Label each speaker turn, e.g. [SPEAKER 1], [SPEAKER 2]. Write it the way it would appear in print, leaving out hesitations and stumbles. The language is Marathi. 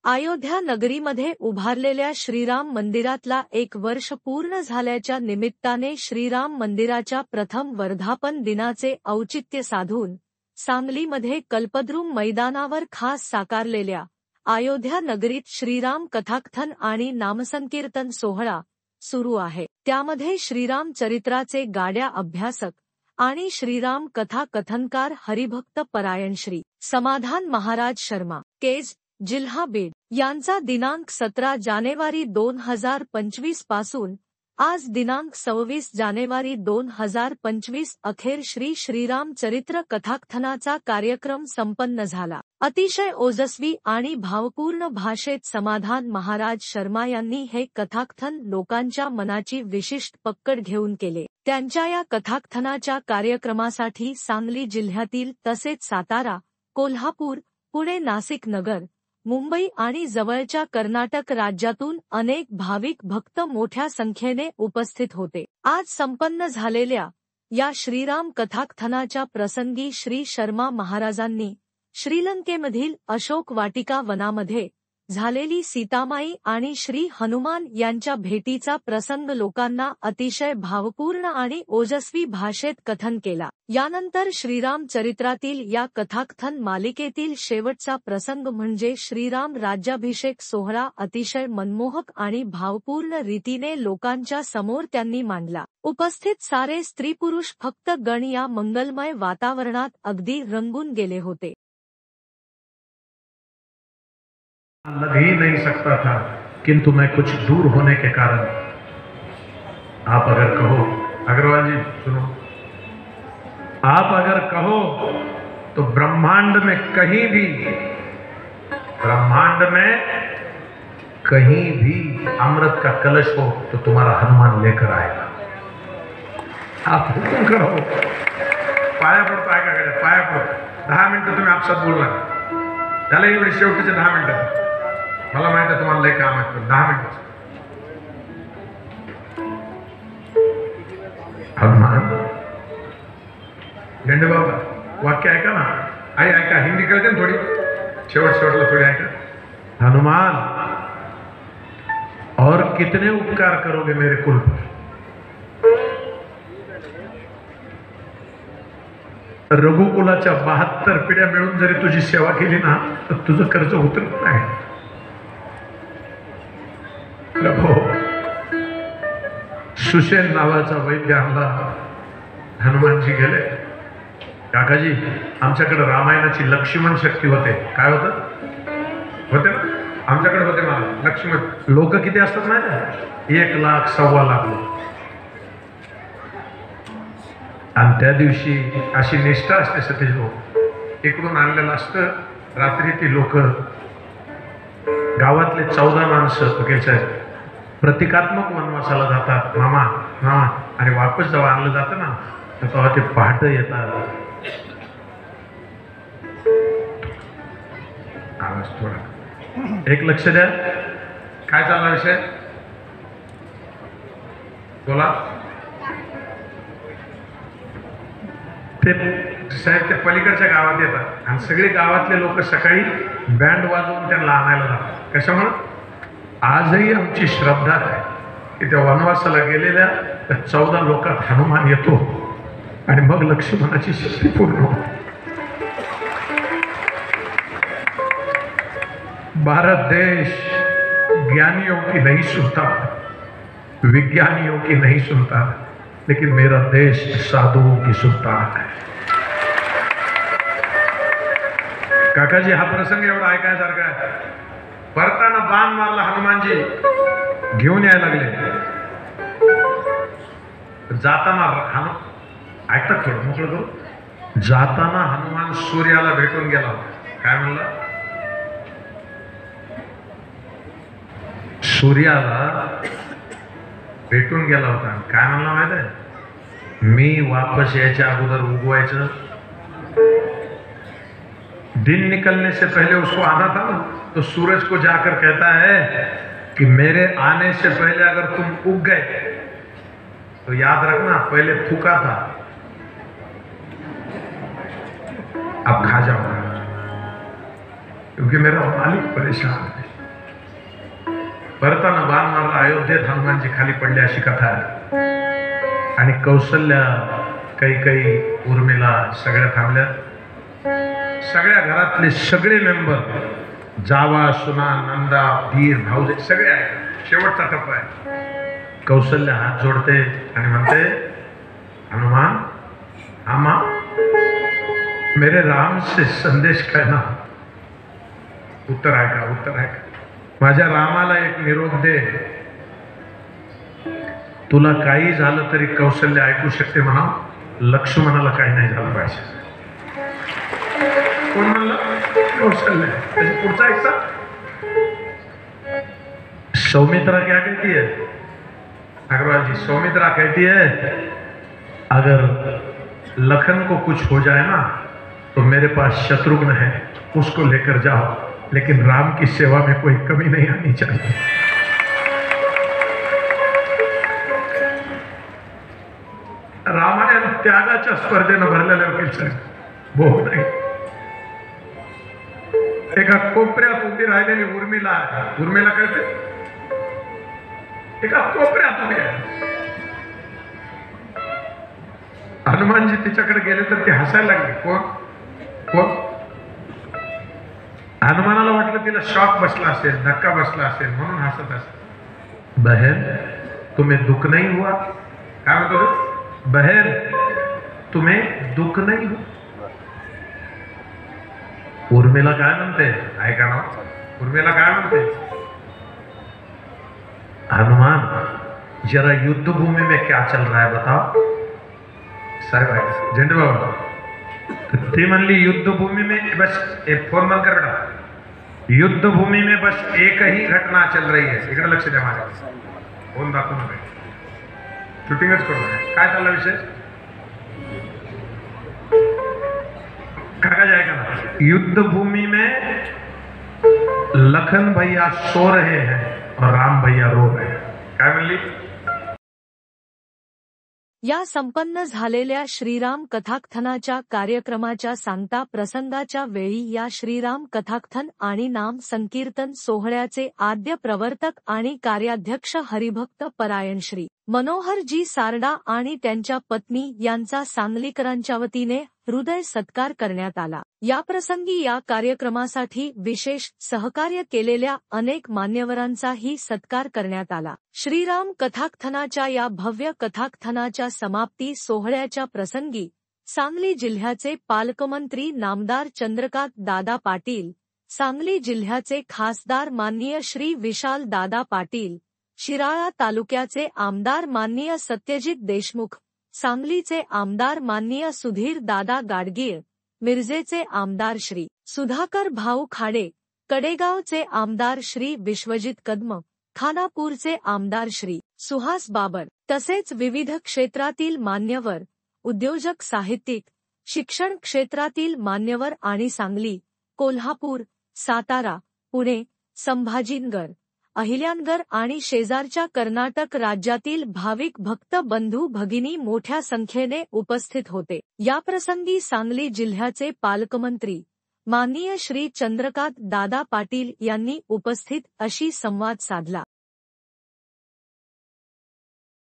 [SPEAKER 1] अयोध्या नगरीमध्ये उभारलेल्या श्रीराम मंदिरातला 1 वर्ष पूर्ण झाल्याच्या निमित्ताने श्रीराम मंदिराच्या प्रथम वर्धापन दिनाचे औचित्य साधून सांगलीमध्ये कल्पद्रुम मैदानावर खास साकारलेल्या अयोध्या नगरीत श्रीराम कथाकथन आणि नामसंकीर्तन सोहळा सुरू आहे। त्यामध्ये श्रीराम चरित्राचे गाड्या अभ्यासक आणि श्रीराम कथा कथनकार हरिभक्त परायण श्री समाधान महाराज शर्मा केज जिल्हा बीड यांचा दिनांक 17 जानेवारी 2025 पासून आज दिनांक 26 जानेवारी 2025 अखेर श्री श्रीराम चरित्र कथाकथनाचा कार्यक्रम संपन्न झाला। अतिशय ओजस्वी आणि भावपूर्ण भाषेत समाधान महाराज शर्मा यांनी हे कथाकथन लोकांच्या मनाची विशिष्ट पकड घेऊन केले। त्यांच्या या कथाकथनाच्या कार्यक्रमासाठी सांगली जिल्ह्यातील तसेच सातारा, कोल्हापूर, पुणे, नाशिक, नगर, मुंबई आणि जवळच्या कर्नाटक राज्यातून अनेक भाविक भक्त मोठ्या संख्येने उपस्थित होते। आज संपन्न झालेल्या या श्रीराम कथाकथनाच्या प्रसंगी श्री शर्मा महाराजांनी श्रीलंकेमधील अशोक वाटिका वनामध्ये झालेली सीतामाई आणि श्री हनुमान यांच्या भेटीचा प्रसंग लोकांना अतिशय भावपूर्ण आणि ओजस्वी भाषेत कथन केला। यानंतर श्रीराम चरित्रातील या कथाकथन मालिकेतील शेवटचा प्रसंग म्हणजे श्रीराम राज्याभिषेक सोहळा अतिशय मनमोहक आणि भावपूर्ण रीतीने लोकांच्या समोर त्यांनी मांडला। उपस्थित सारे स्त्री पुरुष भक्त गण या मंगलमय वातावरणात अगदी रंगून गेले होते।
[SPEAKER 2] लग ही नहीं सकता था, किंतु मैं कुछ दूर होने के कारण, आप अगर कहो, अग्रवाल जी सुनो, आप अगर कहो तो ब्रह्मांड में कहीं भी अमृत का कलश हो तो तुम्हारा हनुमान लेकर आएगा। आप हुक्म करो, पाया पडतो, ऐका पाया पडतो। 10 मिनिटं तुम्ही आपसात बोलला त्याला एवढी शेवटचे 10 मिनिटं मला माहिती आहे तुम्हाला लय काम आहे, 10 मिनिट। हनुमान गेंडे बाबा वाक्य ऐका ना, आई ऐका, हिंदी कळते ना थोडी, शेवटला थोडी ऐका। हनुमान, और कितने उपकार करोगे मेरे कुल पर? रघुकुलाच्या 72 पिढ्या मिळून जरी तुझी सेवा केली ना तर तुझं कर्ज उतरत नाही। प्रभो, सुसेन नावाचा वैद्य आणला, हनुमानजी गेले, काकाजी आमच्याकडे रामायणाची लक्ष्मण शक्ती होते। काय होतं होते ना, आमच्याकडे होते मला लक्ष्मण। लोक किती असतात माहिती? 1 लाख 1.25 लाख लोक। आणि त्या दिवशी अशी निष्ठा असते सतीश भाऊ, इकडून आणलेलं असतं, रात्री ती लोक गावातले 14 माणसं प्रतिकात्मक वनवासाला जातात मामा, आणि वापस जेव्हा आणलं जातं ना तर तेव्हा ते पहाटे येतात। आवाज थोडा एक लक्ष द्या, काय चालला विषय बोला। ते साहेब ते पलीकडच्या गावात येतात आणि सगळे गावातले लोक सकाळी बँड वाजवून त्यांना आणायला जातात। कशामुळे? आजही आमची श्रद्धा आहे की त्या वनवासाला गेलेल्या त्या 14 लोकात हनुमान येतो आणि मग लक्ष्मणाची शक्ती पूर्ण होते। भारत देश ज्ञानियों की नहीं सुनता, विज्ञानियों की नहीं सुनता, लेकिन मेरा देश साधुओं की सुनता है। काकाजी हा प्रसंग एवढा ऐकायसारखा आहे। परताना बाण मारला हनुमानजी, घेऊन यायला लागले, जाताना ऐकतात थोडं मोकळं करू, जाताना हनुमान सूर्याला भेटून गेला होता। काय म्हणला? सूर्याला भेटून गेला होता, काय म्हणला माहित आहे? मी वापस यायच्या अगोदर उगवायचं, दिन निकलने से पहले उसको आना था ना, तो सूरज को जाकर कहता है कि मेरे आने से पहले अगर तुम उग गए तो याद रखना पहले फूका था, अब खा जाओ, क्योंकि मेरा मालिक परेशान है। भरताना बाण मारला, अयोध्येत हनुमानजी खाली पडले अशी कथा आहे. आणि कौशल्या, कैकई, उर्मिला सगळ्या थांबल्या. सगळ्या घरातले सगळे मेंबर, जावा, सुना, नंदा, धीर, भाऊजे सगळे आहेत. शेवटचा टप्पा आहे. कौशल्या हात जोडते आणि म्हणते, हनुमान, आमा मेरे राम से संदेश कहना. उत्तर ऐका, उत्तर ऐका. माझ्या रामाला एक निरोप दे. तुला काही झालं तरी कौशल्य ऐकू शकते म्हणा, लक्ष्मणाला काही नाही झालं पाहिजे. कोण म्हणलं? कौशल्य. त्याच्या पुढचा ऐकता. सौमित्रा क्या कहती है? अग्रवाल जी, सौमित्रा कहती है अगर लखन को कुछ हो जाए ना तो मेरे पास शत्रुघ्न है, उसको लेकर जाओ, लेकिन राम की सेवा में कोई कमी नहीं आनी चाहिए. रामायण त्यागाच्या स्पर्धेनं भरलेल्या वकील बोल नाही. एका कोपऱ्यात उभी राहिलेली उर्मिला आहे. उर्मिला कळते? एका कोपऱ्यात उभी आहे. हनुमानजी तिच्याकडे गेले तर ती हसायला लागली. कोण कोण? हनुमानाला वाटलं तिला शॉक बसला असेल, धक्का बसला असेल म्हणून हसत असेल. बहन, तुम्हें दुख नहीं हुआ? काय म्हणतो? बहन, तुम्हें दुख नहीं हुआ? उर्मिला काय म्हणते? ऐका ना, उर्मिला काय म्हणते? हनुमान, जरा युद्ध भूमि में क्या चल रहा है बताओ. साहेब झेंडे बाबा, ती म्हणली युद्ध भूमि में बस एक फोन बंद कर बेटा. युद्ध भूमि में बस एक ही घटना चल रही है. इकडे लक्ष द्या माझ्या. फोन दाखवू नका, शूटिंगच करू नका. काय चालला विषय? काका जाएगा ना. युद्ध भूमि में लखन भैया सो रहे हैं और राम भैया रो रहे हैं. काय म्हणली?
[SPEAKER 1] या संपन्न झालेल्या श्रीराम कथाकथनाच्या कार्यक्रमाच्या सांगता प्रसंगाच्या वेळी या श्रीराम कथाकथन आणि नाम संकीर्तन सोहळ्याचे आद्य प्रवर्तक आणि कार्याध्यक्ष हरिभक्त परायण श्री मनोहरजी सारडा आणि त्यांच्या पत्नी यांचा सांगलीकरांच्या वतीने हृदय सत्कार करण्यात आला. याप्रसंगी या कार्यक्रमासाठी विशेष सहकार्य केलेल्या अनेक मान्यवरांचाही सत्कार करण्यात आला. श्रीराम कथाकथनाच्या या भव्य कथाकथनाच्या समाप्ती सोहळ्याच्या प्रसंगी सांगली जिल्ह्याचे पालकमंत्री नामदार चंद्रकांत दादा पाटील, सांगली जिल्ह्याचे खासदार माननीय श्री विशाल दादा पाटील, शिराळा तालुक्याचे आमदार माननीय सत्यजित देशमुख, सांगलीचे आमदार माननीय सुधीर दादा गाडगीळ, मिरजेचे आमदार श्री सुधाकर भाऊ खाडे, कडेगावचे आमदार श्री विश्वजित कदम, खानापूरचे आमदार श्री सुहास बाबर तसेच विविध क्षेत्रातील मान्यवर, उद्योजक, साहित्यिक, शिक्षण क्षेत्रातील मान्यवर आणि सांगली, कोल्हापूर, सातारा, पुणे, संभाजीनगर, अहिल्यानगर आणि शेजारच्या कर्नाटक राज्यातील भाविक भक्त बंधू भगिनी मोठ्या संख्येने उपस्थित होते. याप्रसंगी सांगली जिल्ह्याचे पालकमंत्री माननीय श्री चंद्रकांत दादा पाटील यांनी उपस्थित अशी संवाद साधला.